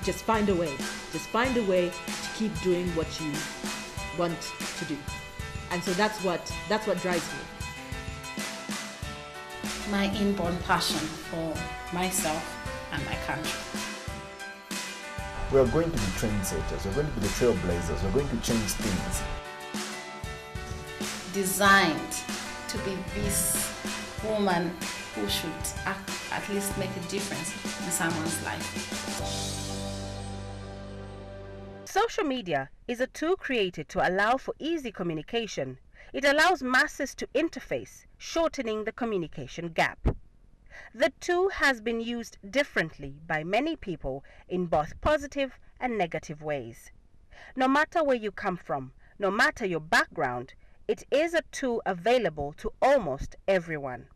just find a way. Just find a way to keep doing what you want to do. And so that's what drives me. My inborn passion for myself and my country. We are going to be trendsetters, we're going to be the trailblazers, we're going to change things. Designed to be this woman who should at least make a difference in someone's life. Social media is a tool created to allow for easy communication. It allows masses to interface, shortening the communication gap. The tool has been used differently by many people in both positive and negative ways. No matter where you come from, no matter your background, it is a tool available to almost everyone.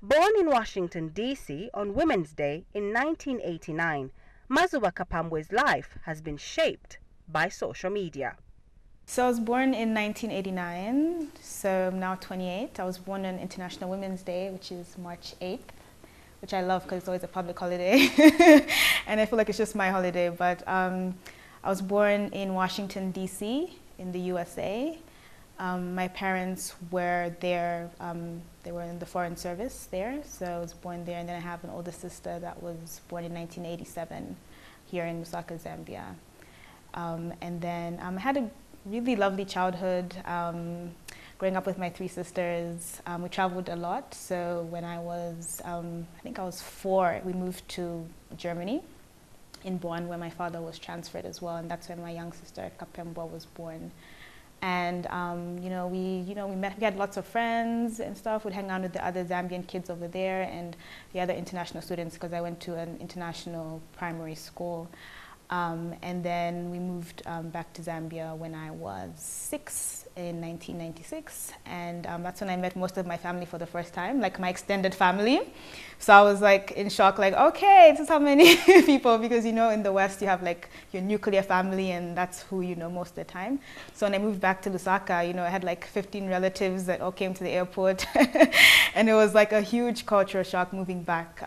Born in Washington, D.C. on Women's Day in 1989, Mazuba Kapambwe's life has been shaped by social media. So I was born in 1989, so I'm now 28. I was born on International Women's Day, which is March 8th, which I love because it's always a public holiday. And I feel like it's just my holiday. But I was born in Washington, D.C. in the USA. My parents were there, they were in the Foreign Service there, so I was born there. And then I have an older sister that was born in 1987 here in Lusaka, Zambia. And then I had a really lovely childhood. Growing up with my three sisters, we traveled a lot. So when I was, I think I was 4, we moved to Germany, in Bonn, where my father was transferred as well. And that's when my young sister, Kapambwe, was born. And we had lots of friends and stuff. We'd hang out with the other Zambian kids over there and the other international students, because I went to an international primary school. And then we moved back to Zambia when I was 6 in 1996. And that's when I met most of my family for the first time, like my extended family. So I was like in shock, like, okay, this is how many people, because in the West you have like your nuclear family and that's who you know most of the time. So when I moved back to Lusaka, I had like 15 relatives that all came to the airport. And it was like a huge cultural shock moving back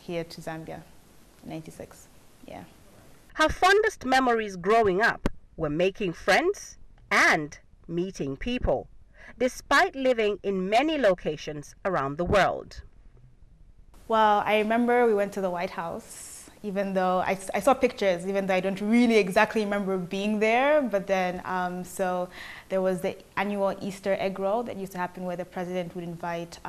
here to Zambia in 96, yeah. Her fondest memories growing up were making friends and meeting people, despite living in many locations around the world. Well, I remember we went to the White House, even though I saw pictures, even though I don't really exactly remember being there. But then, so there was the annual Easter egg roll that used to happen, where the president would invite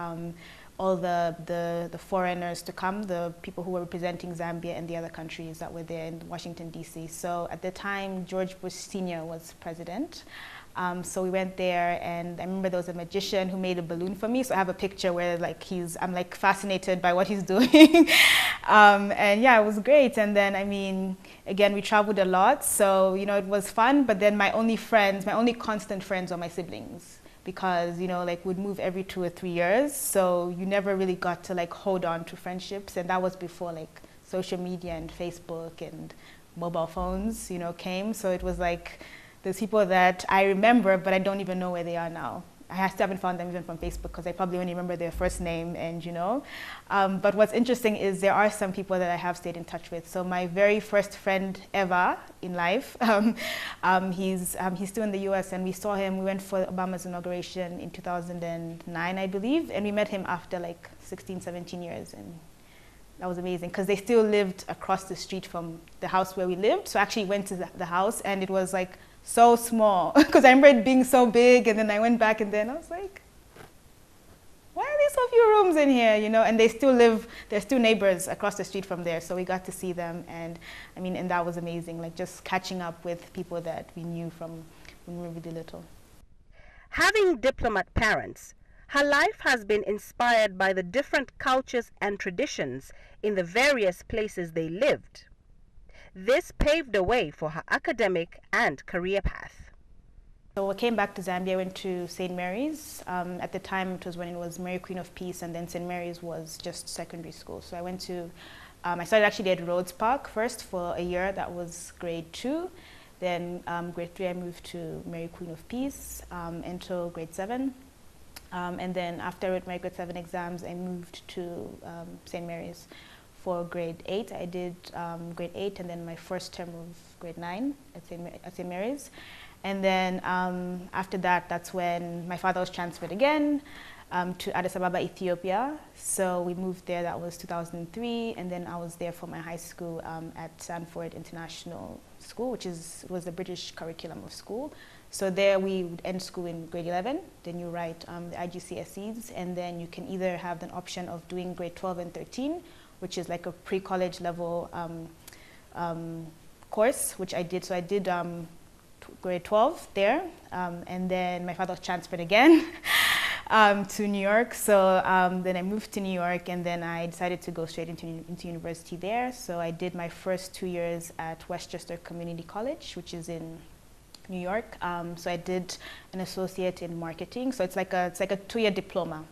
all the foreigners to come, the people who were representing Zambia and the other countries that were there in Washington, D.C. So at the time, George Bush Sr. was president. So we went there, and I remember there was a magician who made a balloon for me. So I have a picture where like I'm like fascinated by what he's doing. And yeah, it was great. And then, again, we traveled a lot. So, it was fun. But then my only constant friends were my siblings, because, we'd move every 2 or 3 years. So you never really got to like hold on to friendships. And that was before like social media and Facebook and mobile phones, came. So it was like, there's people that I remember, but I don't even know where they are now. I still haven't found them even from Facebook, because I probably only remember their first name, and But what's interesting is there are some people that I have stayed in touch with. So my very first friend ever in life, he's still in the US, and we saw him, we went for Obama's inauguration in 2009, I believe, and we met him after like 16, 17 years. And that was amazing, because they still lived across the street from the house where we lived. So I actually went to the house, and it was like so small, because I remember it being so big, and then I went back, and then I was like, why are there so few rooms in here, And they're still neighbors across the street from there, so we got to see them, and and that was amazing, like just catching up with people that we knew from when we were really little. Having diplomat parents, her life has been inspired by the different cultures and traditions in the various places they lived. This paved the way for her academic and career path. So I came back to Zambia, I went to St. Mary's. At the time, it was when it was Mary Queen of Peace, and then St. Mary's was just secondary school. So I went to, I started actually at Rhodes Park first for a year, that was grade 2. Then grade 3, I moved to Mary Queen of Peace until grade 7. And then after I wrote my grade 7 exams, I moved to St. Mary's for grade 8. I did grade 8 and then my first term of grade 9 at St. Mary's. And then after that, that's when my father was transferred again to Addis Ababa, Ethiopia. So we moved there, that was 2003. And then I was there for my high school at Sanford International School, which was the British curriculum of school. So there we would end school in grade 11, then you write the IGCSEs, and then you can either have an option of doing grade 12 and 13, which is like a pre-college level course, which I did. So I did grade 12 there, and then my father was transferred again to New York. So then I moved to New York, and then I decided to go straight into university there. So I did my first 2 years at Westchester Community College, which is in New York. So I did an associate in marketing. So it's like a 2-year diploma.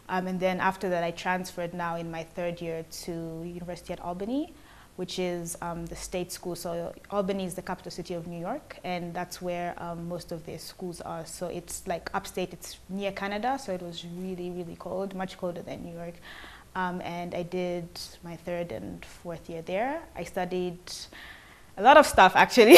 And then after that, I transferred now in my 3rd year to University at Albany, which is the state school. So Albany is the capital city of New York, and that's where most of their schools are. So it's like upstate, it's near Canada, so it was really, really cold, much colder than New York. And I did my 3rd and 4th year there. I studied a lot of stuff, actually.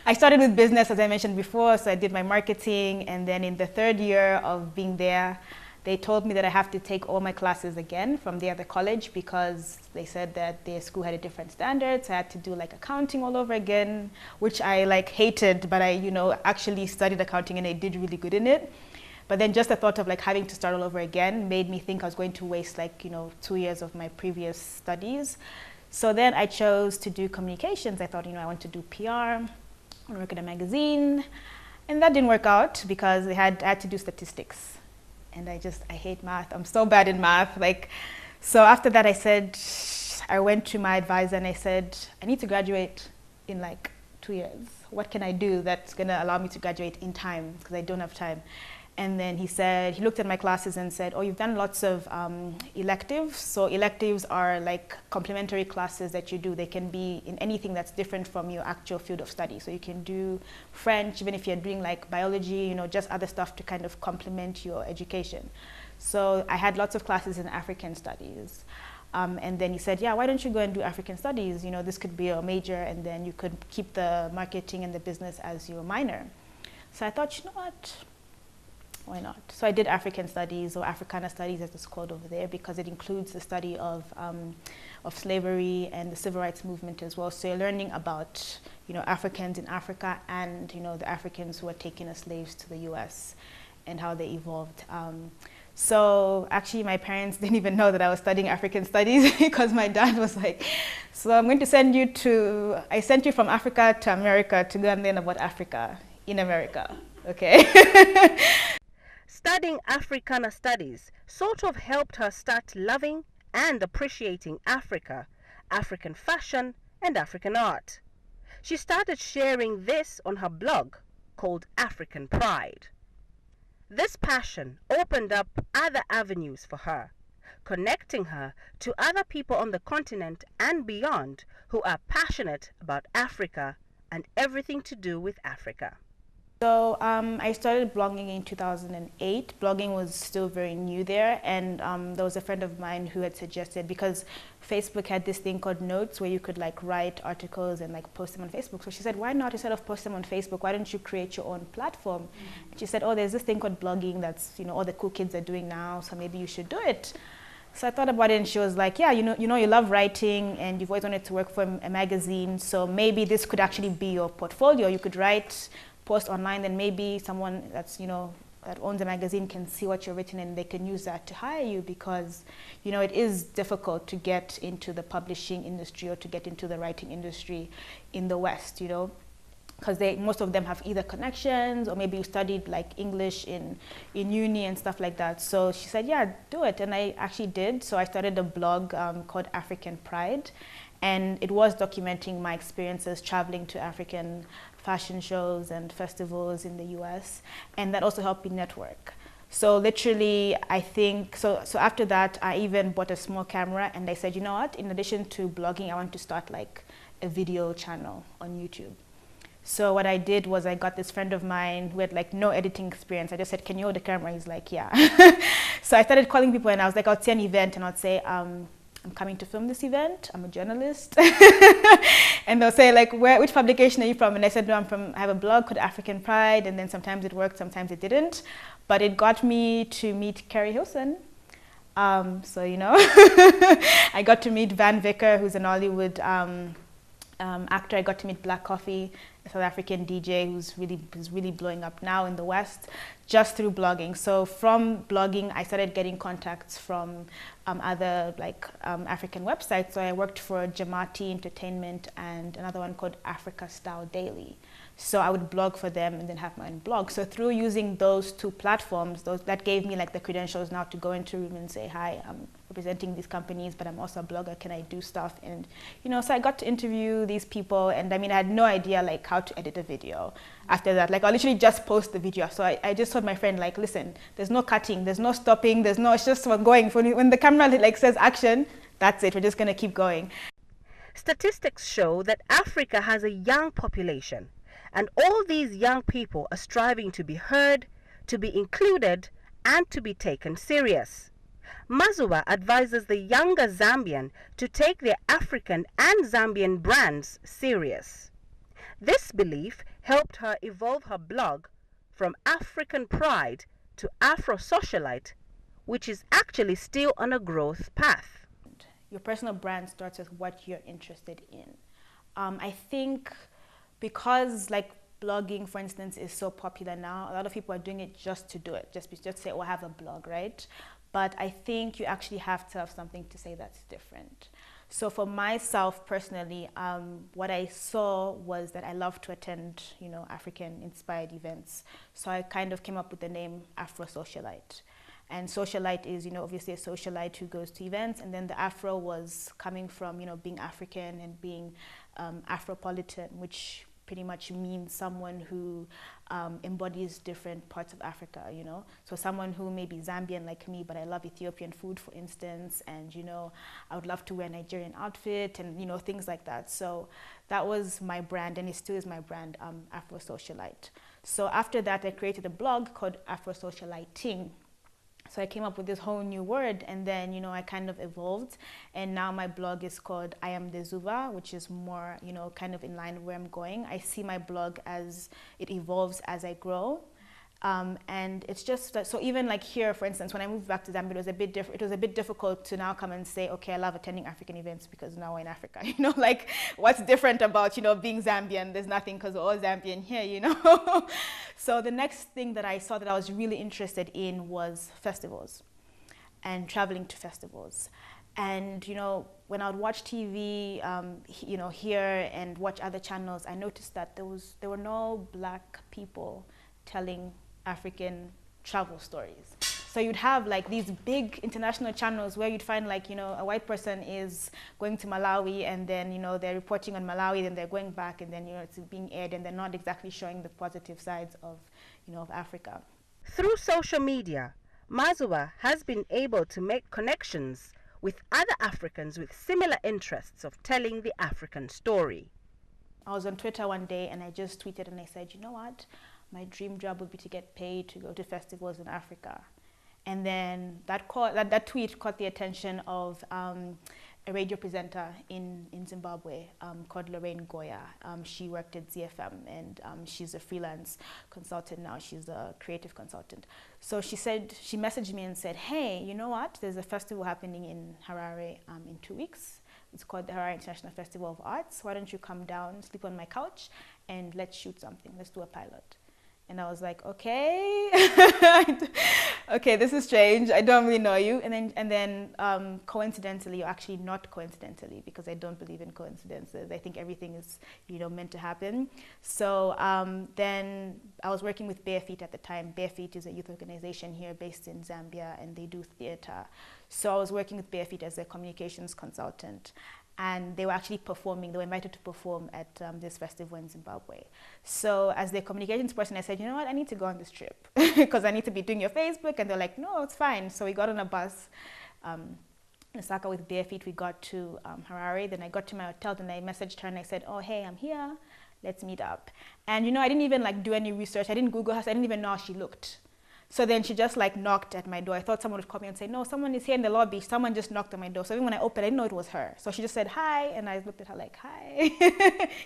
I started with business, as I mentioned before, so I did my marketing, and then in the 3rd year of being there, they told me that I have to take all my classes again from the other college because they said that their school had a different standard, so I had to do like accounting all over again, which I like hated, but I, actually studied accounting and I did really good in it. But then just the thought of like having to start all over again made me think I was going to waste 2 years of my previous studies. So then I chose to do communications. I thought, I want to do PR, I want to work at a magazine. And that didn't work out because I had to do statistics. And I hate math. I'm so bad in math. So after that I went to my advisor and I said, I need to graduate in 2 years. What can I do that's gonna allow me to graduate in time? Because I don't have time. And then he looked at my classes and said, oh, you've done lots of electives. So electives are like complementary classes that you do. They can be in anything that's different from your actual field of study. So you can do French, even if you're doing like biology, just other stuff to kind of complement your education. So I had lots of classes in African studies. And then he said, yeah, why don't you go and do African studies? This could be your major, and then you could keep the marketing and the business as your minor. So I thought, you know what? Why not? So I did African studies, or Africana studies as it's called over there, because it includes the study of slavery and the civil rights movement as well. So you're learning about, Africans in Africa and, the Africans who were taken as slaves to the US and how they evolved. So actually my parents didn't even know that I was studying African studies because my dad was like, so I'm going to send you I sent you from Africa to America to go and learn about Africa in America, okay? Studying Africana studies sort of helped her start loving and appreciating Africa, African fashion, and African art. She started sharing this on her blog called African Pride. This passion opened up other avenues for her, connecting her to other people on the continent and beyond who are passionate about Africa and everything to do with Africa. So I started blogging in 2008. Blogging was still very new there, and there was a friend of mine who had suggested, because Facebook had this thing called Notes where you could write articles and post them on Facebook. So she said, why not, instead of post them on Facebook, why don't you create your own platform? And she said, oh, there's this thing called blogging that's all the cool kids are doing now, so maybe you should do it. So I thought about it, and she was like, yeah, you love writing and you've always wanted to work for a magazine, so maybe this could actually be your portfolio. You could write, post online, then maybe someone that's that owns a magazine can see what you've written and they can use that to hire you, because it is difficult to get into the publishing industry or to get into the writing industry in the West, because most of them have either connections or maybe you studied English in uni and stuff like that. So she said, yeah, do it, and I actually did. So I started a blog called African Pride, and it was documenting my experiences traveling to African fashion shows and festivals in the US, and that also helped me network. So literally, I think, so after that, I even bought a small camera, and I said, you know what, in addition to blogging, I want to start a video channel on YouTube. So what I did was I got this friend of mine who had no editing experience. I just said, can you hold the camera? He's like, yeah. So I started calling people, and I was like, I'll see an event and I'd say, I'm coming to film this event. I'm a journalist. And they'll say like, which publication are you from? And I said, no, I have a blog called African Pride. And then sometimes it worked, sometimes it didn't. But it got me to meet Kerry Hilson. So, you know, I got to meet Van Vicker, who's an Hollywood actor. I got to meet Black Coffee, a South African DJ who's really blowing up now in the West, just through blogging. So from blogging, I started getting contacts from other African websites. So I worked for Jamati Entertainment and another one called Africa Style Daily. So I would blog for them and then have my own blog. So through using those two platforms, that gave me like the credentials now to go into a room and say, hi, I'm representing these companies, but I'm also a blogger, can I do stuff? And, you know, so I got to interview these people, and I mean, I had no idea like how to edit a video after that. Like, I literally just post the video. So I just told my friend, like, listen, there's no cutting, there's no stopping, it's just going. When the camera like says action, that's it, we're just gonna keep going. Statistics show that Africa has a young population, and all these young people are striving to be heard, to be included, and to be taken serious. Mazuba advises the younger Zambian to take their African and Zambian brands serious. This belief helped her evolve her blog from African Pride to Afro Socialite, which is actually still on a growth path. Your personal brand starts with what you're interested in. I think because like blogging, for instance, is so popular now, a lot of people are doing it just to do it, just say, oh, I have a blog, right? But I think you actually have to have something to say that's different. So for myself personally, what I saw was that I love to attend, you know, African-inspired events. So I kind of came up with the name Afro Socialite. And socialite is, you know, obviously a socialite who goes to events, and then the Afro was coming from, you know, being African and being Afropolitan, which pretty much means someone who embodies different parts of Africa, you know. So someone who may be Zambian like me, but I love Ethiopian food, for instance, and, you know, I would love to wear a Nigerian outfit and, you know, things like that. So that was my brand, and it still is my brand, Afro Socialite. So after that, I created a blog called Afro Socialiting. So I came up with this whole new word, and then, you know, I kind of evolved, and now my blog is called I Am the Zuba, which is more, you know, kind of in line with where I'm going. I see my blog as it evolves as I grow. And it's just that, so even like here, for instance, when I moved back to Zambia, it was a bit difficult to now come and say, okay, I love attending African events because now we're in Africa, you know, like what's different about, you know, being Zambian? There's nothing because we're all Zambian here, you know. So the next thing that I saw that I was really interested in was festivals and traveling to festivals. And, you know, when I would watch TV, you know, here and watch other channels, I noticed that there were no Black people telling African travel stories. So you'd have like these big international channels where you'd find like, you know, a white person is going to Malawi, and then, you know, they're reporting on Malawi, then they're going back, and then, you know, it's being aired, and they're not exactly showing the positive sides of, you know, of Africa. Through social media, Mazuba has been able to make connections with other Africans with similar interests of telling the African story. I was on Twitter one day and I just tweeted and I said, you know what? My dream job would be to get paid to go to festivals in Africa. And then that tweet caught the attention of a radio presenter in Zimbabwe called Lorraine Goya. She worked at ZFM, and she's a freelance consultant now. She's a creative consultant. So she messaged me and said, hey, you know what? There's a festival happening in Harare in 2 weeks. It's called the Harare International Festival of Arts. Why don't you come down, sleep on my couch, and let's shoot something. Let's do a pilot. And I was like, okay, okay, this is strange. I don't really know you. And then coincidentally, or actually not coincidentally, because I don't believe in coincidences. I think everything is, you know, meant to happen. So then I was working with Bare Feet at the time. Bare Feet is a youth organization here based in Zambia, and they do theater. So I was working with Bare Feet as a communications consultant. And they were actually performing, they were invited to perform at this festival in Zimbabwe. So as their communications person, I said, you know what, I need to go on this trip because I need to be doing your Facebook. And they're like, no, it's fine. So we got on a bus in Osaka with Bare Feet. We got to Harare. Then I got to my hotel, then I messaged her and I said, oh, hey, I'm here. Let's meet up. And, you know, I didn't even like do any research. I didn't Google her, so I didn't even know how she looked. So then she just like knocked at my door. I thought someone would come in and say, no, someone is here in the lobby. Someone just knocked on my door. So even when I opened, I didn't know it was her. So she just said, hi. And I looked at her like, hi,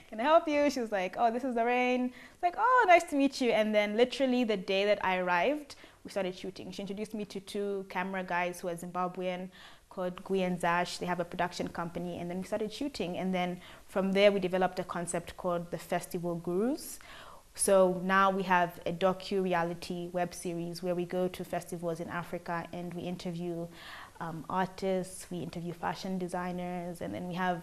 can I help you? She was like, oh, this is Lorraine. It's like, oh, nice to meet you. And then literally the day that I arrived, we started shooting. She introduced me to 2 camera guys who are Zimbabwean, called Gui and Zash. They have a production company. And then we started shooting. And then from there, we developed a concept called the Festival Gurus. So now we have a docu-reality web series where we go to festivals in Africa and we interview artists, we interview fashion designers, and then we have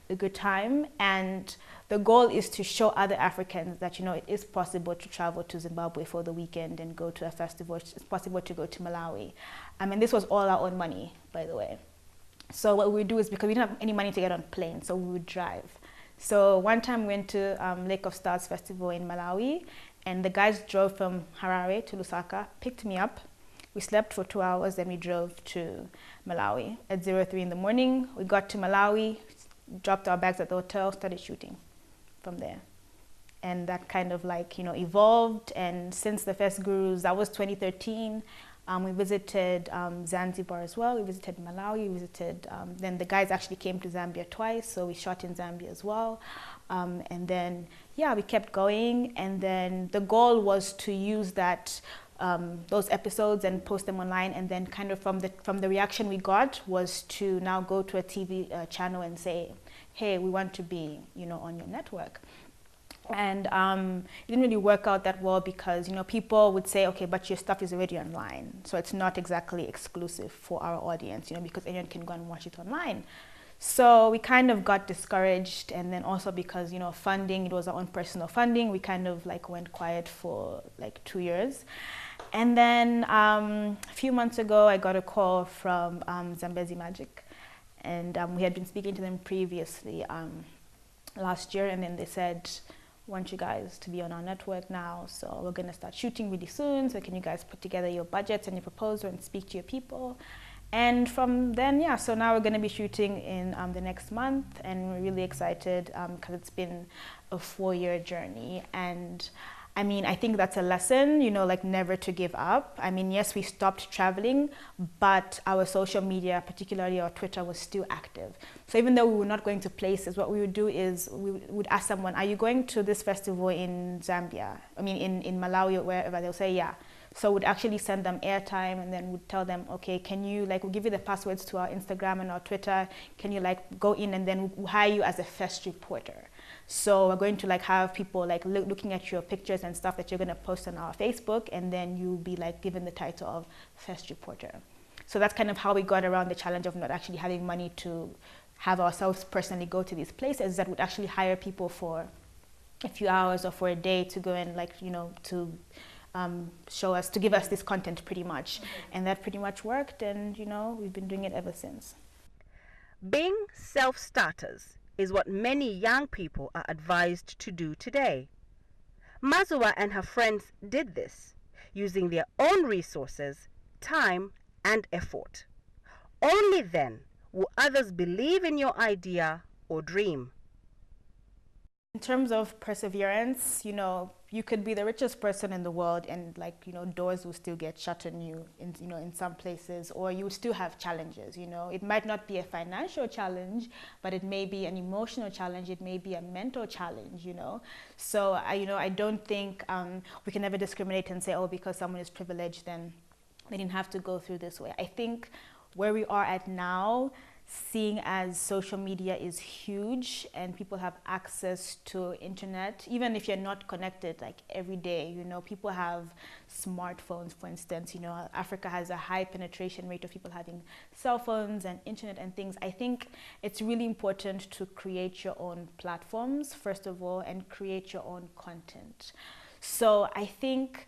a good time. And the goal is to show other Africans that, you know, it is possible to travel to Zimbabwe for the weekend and go to a festival. It's possible to go to Malawi. And this was all our own money, by the way. So what we would do is, because we didn't have any money to get on planes, so we would drive. So one time we went to Lake of Stars Festival in Malawi, and the guys drove from Harare to Lusaka, picked me up. We slept for 2 hours, then we drove to Malawi at 03 in the morning. We got to Malawi, dropped our bags at the hotel, started shooting from there. And that kind of like, you know, evolved. And since the first Gurus, that was 2013, we visited Zanzibar as well. We visited Malawi. We visited, then the guys actually came to Zambia twice, so we shot in Zambia as well. And then, yeah, we kept going. And then the goal was to use that, those episodes and post them online. And then kind of from the reaction we got was to now go to a TV channel and say, hey, we want to be, you know, on your network. And it didn't really work out that well because, you know, people would say, okay, but your stuff is already online. So it's not exactly exclusive for our audience, you know, because anyone can go and watch it online. So we kind of got discouraged. And then also because, you know, funding, it was our own personal funding. We kind of like went quiet for like 2 years. And then a few months ago, I got a call from Zambezi Magic. And we had been speaking to them previously last year. And then they said, want you guys to be on our network now, so we're going to start shooting really soon, so can you guys put together your budgets and your proposal and speak to your people. And from then, yeah, so now we're going to be shooting in the next month, and we're really excited because it's been a 4-year journey. And I mean, I think that's a lesson, you know, like never to give up. I mean, yes, we stopped traveling, but our social media, particularly our Twitter, was still active. So even though we were not going to places, what we would do is we would ask someone, are you going to this festival in Zambia? I mean, in Malawi or wherever. They'll say, yeah. So we'd actually send them airtime, and then we'd tell them, okay, can you, like, we'll give you the passwords to our Instagram and our Twitter. Can you, like, go in, and then we'll hire you as a fest reporter. So we're going to like have people like looking at your pictures and stuff that you're going to post on our Facebook, and then you'll be like given the title of fest reporter. So that's kind of how we got around the challenge of not actually having money to have ourselves personally go to these places, that would actually hire people for a few hours or for a day to go and like, you know, to show us, to give us this content pretty much. And that pretty much worked, and you know, we've been doing it ever since. Being self-starters is what many young people are advised to do today. Mazuba and her friends did this, using their own resources, time, and effort. Only then will others believe in your idea or dream. In terms of perseverance, you know, you could be the richest person in the world and like, you know, doors will still get shut on you in, you know, in some places, or you would still have challenges, you know. It might not be a financial challenge, but it may be an emotional challenge. It may be a mental challenge, you know. So, I don't think we can ever discriminate and say, oh, because someone is privileged, then they didn't have to go through this way. I think where we are at now, seeing as social media is huge and people have access to internet, even if you're not connected like every day, you know, people have smartphones, for instance. You know, Africa has a high penetration rate of people having cell phones and internet and things. I think it's really important to create your own platforms, first of all, and create your own content. So I think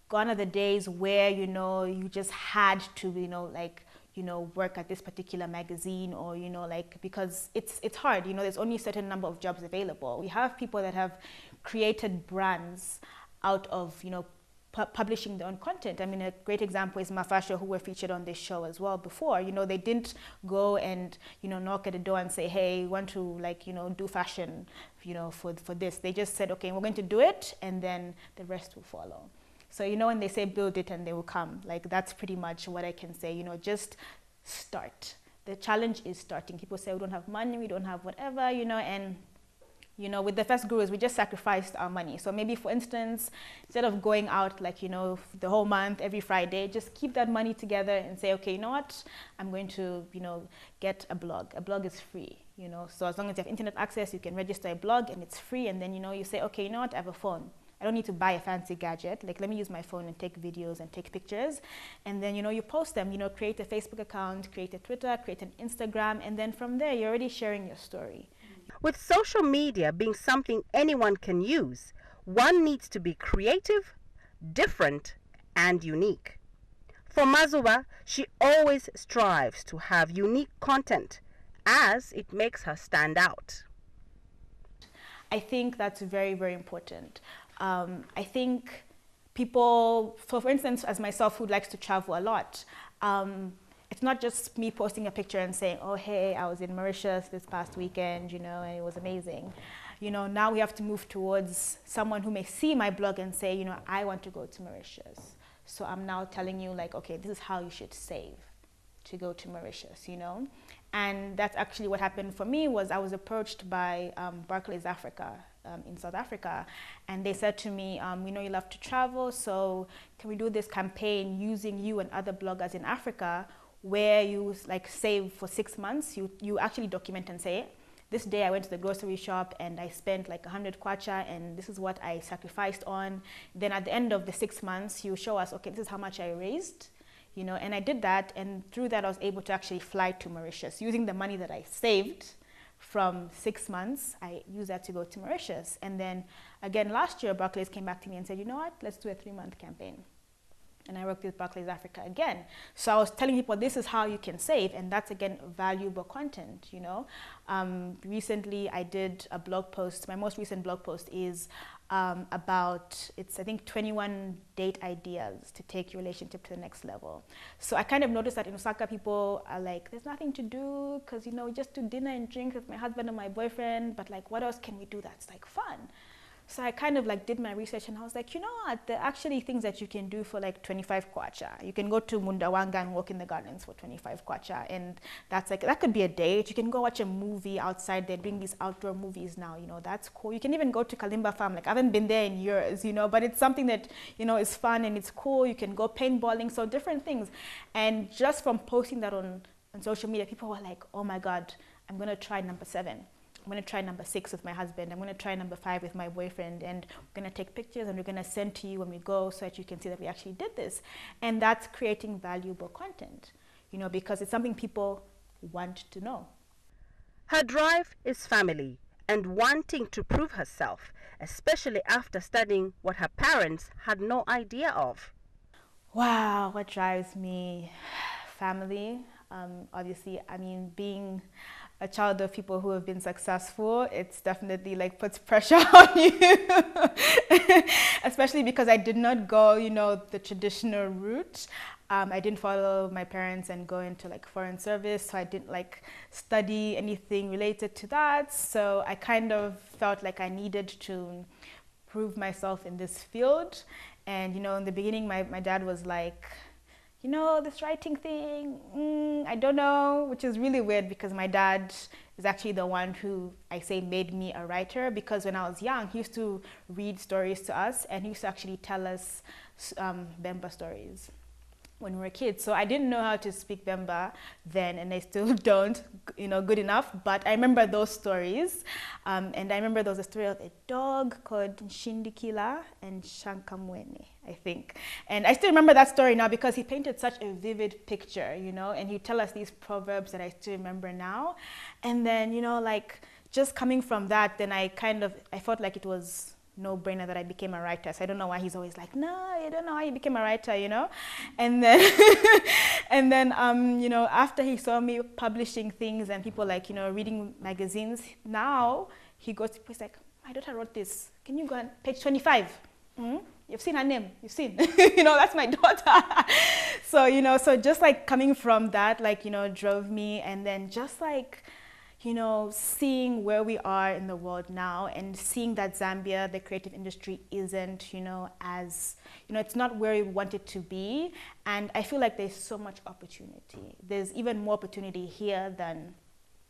gone are the days where, you know, you just had to, you know, like, you know, work at this particular magazine, or, you know, like, because it's hard, you know, there's only a certain number of jobs available. We have people that have created brands out of, you know, publishing their own content. I mean, a great example is Mafasho, who were featured on this show as well before. You know, they didn't go and, you know, knock at the door and say, hey, we want to, like, you know, do fashion, you know, for this. They just said, okay, we're going to do it, and then the rest will follow. So, you know, when they say build it and they will come, like that's pretty much what I can say, you know, just start. The challenge is starting. People say we don't have money, we don't have whatever, you know, and you know, with the first gurus, we just sacrificed our money. So maybe, for instance, instead of going out like, you know, the whole month, every Friday, just keep that money together and say, okay, you know what, I'm going to, you know, get a blog. A blog is free, you know, so as long as you have internet access, you can register a blog and it's free. And then, you know, you say, okay, you know what, I have a phone. I don't need to buy a fancy gadget. Like, let me use my phone and take videos and take pictures. And then, you know, you post them, you know, create a Facebook account, create a Twitter, create an Instagram. And then from there, you're already sharing your story. With social media being something anyone can use, one needs to be creative, different, and unique. For Mazuba, she always strives to have unique content as it makes her stand out. I think that's very, very important. I think people, so for instance, as myself who likes to travel a lot, it's not just me posting a picture and saying, oh, hey, I was in Mauritius this past weekend, you know, and it was amazing. You know, now we have to move towards someone who may see my blog and say, you know, I want to go to Mauritius. So I'm now telling you, like, okay, this is how you should save to go to Mauritius, you know. And that's actually what happened for me. Was I was approached by Barclays Africa in South Africa, and they said to me, we know you love to travel, so can we do this campaign using you and other bloggers in Africa, where you like save for 6 months, you actually document and say, this day I went to the grocery shop and I spent like 100 kwacha and this is what I sacrificed on. Then at the end of the 6 months, you show us, okay, this is how much I raised, you know, and I did that, and through that I was able to actually fly to Mauritius. Using the money that I saved from 6 months, I used that to go to Mauritius. And then again, last year, Barclays came back to me and said, you know what, let's do a 3-month campaign. And I worked with Barclays Africa again. So I was telling people this is how you can save, and that's again valuable content, you know. Recently I did a blog post. My most recent blog post is about, it's I think 21 date ideas to take your relationship to the next level. So I kind of noticed that in Osaka people are like, there's nothing to do because, you know, we just do dinner and drink with my husband and my boyfriend, but like what else can we do that's like fun? So I kind of like did my research and I was like, you know what, there are actually things that you can do for like 25 kwacha. You can go to Mundawanga and walk in the gardens for 25 kwacha, and that's like, that could be a date. You can go watch a movie outside. They're doing these outdoor movies now, you know, that's cool. You can even go to Kalimba Farm. Like I haven't been there in years, you know, but it's something that, you know, is fun and it's cool. You can go paintballing, so different things. And just from posting that on social media, people were like, oh my God, I'm gonna try number 7. I'm going to try number 6 with my husband. I'm going to try number 5 with my boyfriend. And we're going to take pictures and we're going to send to you when we go so that you can see that we actually did this. And that's creating valuable content, you know, because it's something people want to know. Her drive is family and wanting to prove herself, especially after studying what her parents had no idea of. Wow, what drives me? Family. Obviously, I mean, being a child of people who have been successful, it's definitely like puts pressure on you, especially because I did not go, you know, the traditional route. I didn't follow my parents and go into like foreign service, so I didn't like study anything related to that. So I kind of felt like I needed to prove myself in this field. And, you know, in the beginning, my dad was like, you know, this writing thing, I don't know, which is really weird because my dad is actually the one who, I say, made me a writer, because when I was young, he used to read stories to us and he used to actually tell us Bemba stories when we were kids. So I didn't know how to speak Bemba then, and I still don't, you know, good enough, but I remember those stories. And I remember there was a story of a dog called Nshindikila and Shankamwene, I think. And I still remember that story now because he painted such a vivid picture, you know, and he'd tell us these proverbs that I still remember now. And then, you know, like just coming from that, then I felt like it was no-brainer that I became a writer. So I don't know why he's always like, no, I don't know how you became a writer, you know. And then you know, after he saw me publishing things and people like, you know, reading magazines, now he goes to people, he's like, my daughter wrote this, can you go on page 25? You've seen her name, you've seen, you know, that's my daughter. So, you know, so just like coming from that, like, you know, drove me. And then just like, you know, seeing where we are in the world now and seeing that Zambia, the creative industry isn't, you know, as, you know, it's not where we want it to be. And I feel like there's so much opportunity. There's even more opportunity here than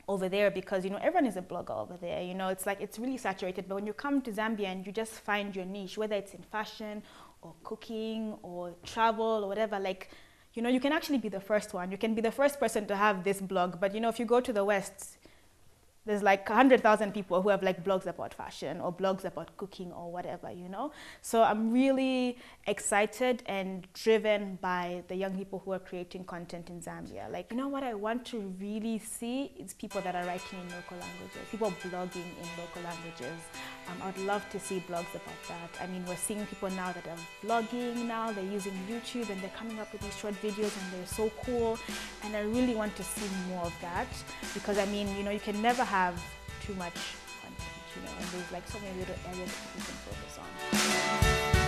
over there because, you know, everyone is a blogger over there. You know, it's like, it's really saturated. But when you come to Zambia and you just find your niche, whether it's in fashion or cooking or travel or whatever, like, you know, you can actually be the first one. You can be the first person to have this blog. But, you know, if you go to the West, there's like 100,000 people who have like blogs about fashion or blogs about cooking or whatever, you know? So I'm really excited and driven by the young people who are creating content in Zambia. Like, you know what I want to really see is people that are writing in local languages, people blogging in local languages. I'd love to see blogs about that. I mean, we're seeing people now that are vlogging now, they're using YouTube and they're coming up with these short videos and they're so cool. And I really want to see more of that because, I mean, you know, you can never have too much content, you know, and there's like so many little areas that you can focus on.